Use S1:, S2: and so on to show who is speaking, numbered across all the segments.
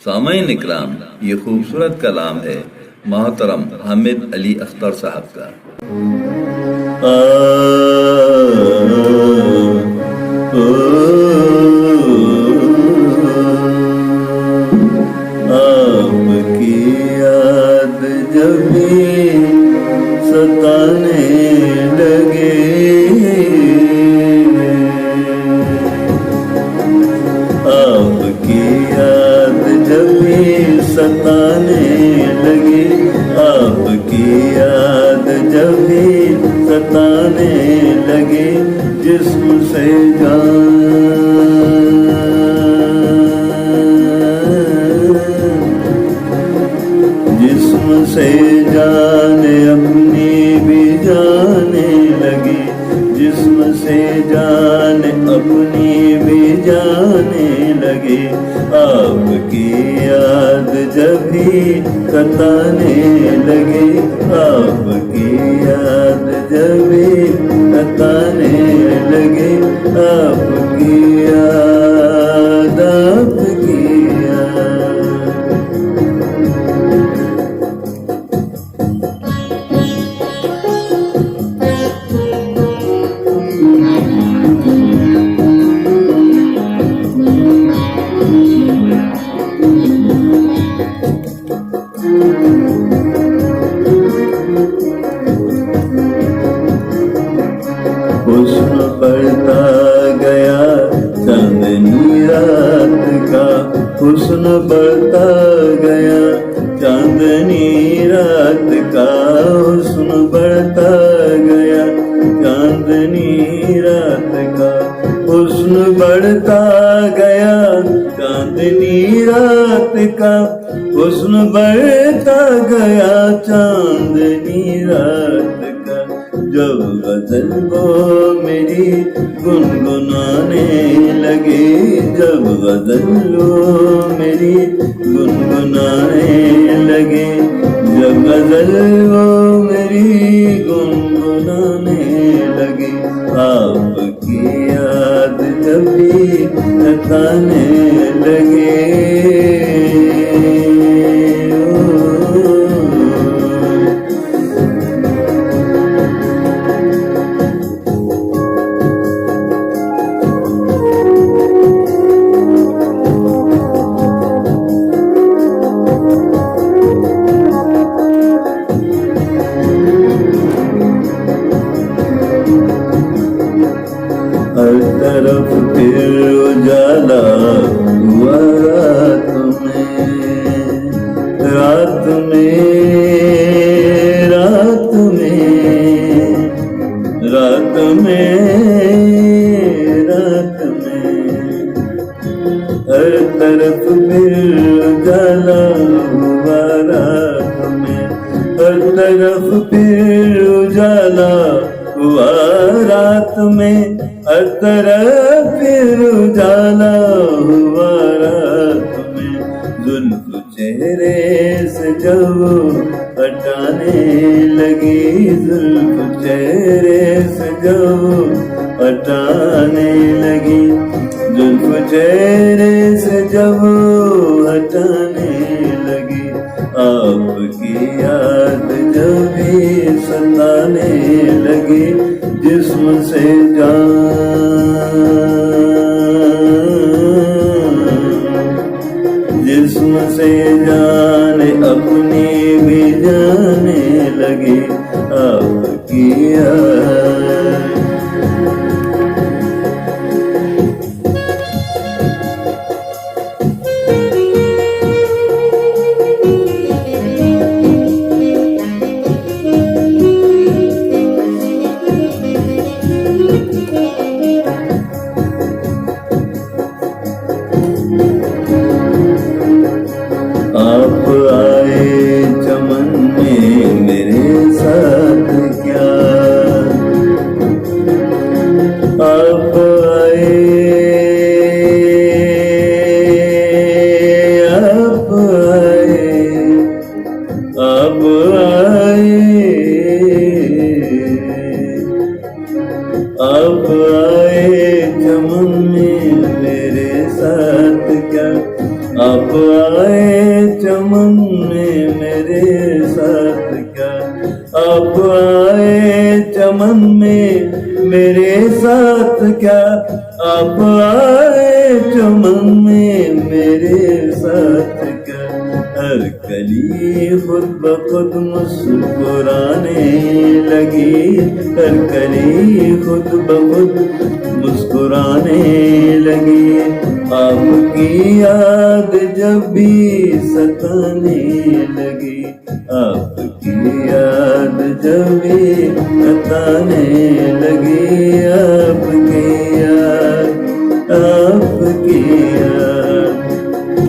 S1: सामईन इकराम, ये खूबसूरत कलाम है मोहतरम हामिद अली अख्तर साहब का।
S2: आपकी याद जब भी सताने लगे, आपकी याद जब भी सताने लगे, आपकी याद जब भी सताने लगे, जिस्म से जिस्म से जाने अपनी भी जाने लगी, जिस्म से जाने अपनी भी जाने लगे। आपकी याद जब भी सताने लगे, आपकी याद जब भी सताने लगे, आपकी याद, आपकी याद। हुस्न बढ़ता गया चांदनी रात का, हुस्न बढ़ता गया चांदनी रात का, हुस्न बढ़ता गया चांदनी रात का, हुस्न बढ़ता गया चांदनी रात का, हुस्न बढ़ता गया चांदनी रात का। जब गजल वो मेरी गुनगुनाने लगे, जब गजल वो मेरी गुनगुनाने लगे, जब गजल वो मेरी गुनगुनाने लगे, आपकी याद जब भी सताने लगे। हर तरफ फिर उजाला हुआ रात में, रात में, रात में, रात में, रात में। हर तरफ फिर उजाला हुआ रात में, हर तरफ फिर उजाला हुआ रात में, हर तरफ फिर उजाला हुआ रात में। जुल्फ चेहरे से जब हटाने लगी, जुल्फ चेहरे से जब हटाने लगी, जुल्फ चेहरे से जब हटाने लगी, आपकी याद जब भी सताने लगी, जिस्म से जिस्म से जाने अपनी भी जाने लगी, आपकी याद। आप आए चमन में मेरे साथ क्या, आए चमन में मेरे साथ क्या, आप आए चमन में मेरे साथ क्या, आप आए चमन में मेरे साथ क्या। हर कली खुद ब खुद मुस्कुराने लगी, हर कली खुद ब खुद मुस्कुराने लगी। आपकी याद जब भी सताने लगी, आपकी याद जब भी सताने लगी। आपकी याद, आपकी याद,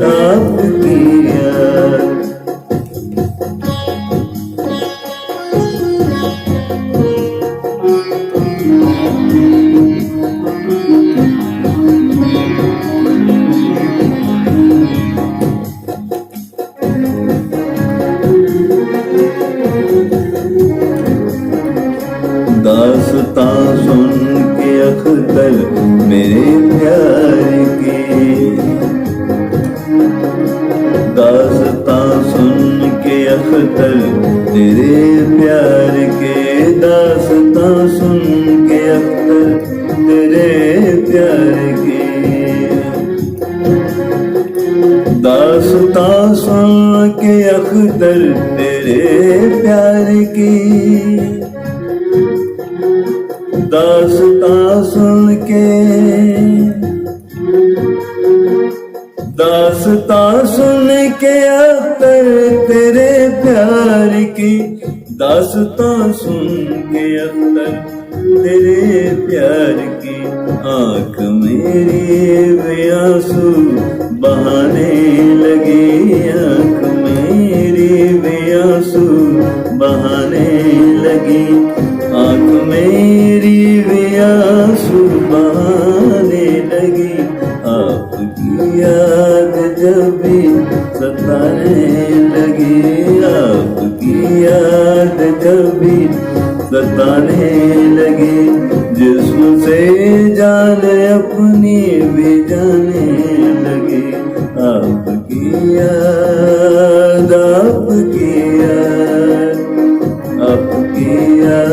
S2: आपकी याद। दास्तां सुन के अख्तर मेरे प्यार की, दास्तां सुन के अख्तर तेरे प्यार के, दास्तां सुन के अख्तर तेरे प्यार के। दास्तां सुन के अख्तर तेरे प्यार की, दास्तां सुन के, दास्तां सुन के अख्तर तेरे प्यार की, दास्तां सुन के अख्तर तेरे प्यार की। आँख मेरी वे आंसू बहाने लगी, आँख मेरी वे आंसू बहाने लगी। आँख मेरी वे आंसू बहाने लगी। आपकी याद जब भी सताने लगी, आपकी याद जब भी सताने लगी। जिस्म से जान अपनी भी जाने लगी। आपकी याद, आपकी याद, आपकी याद।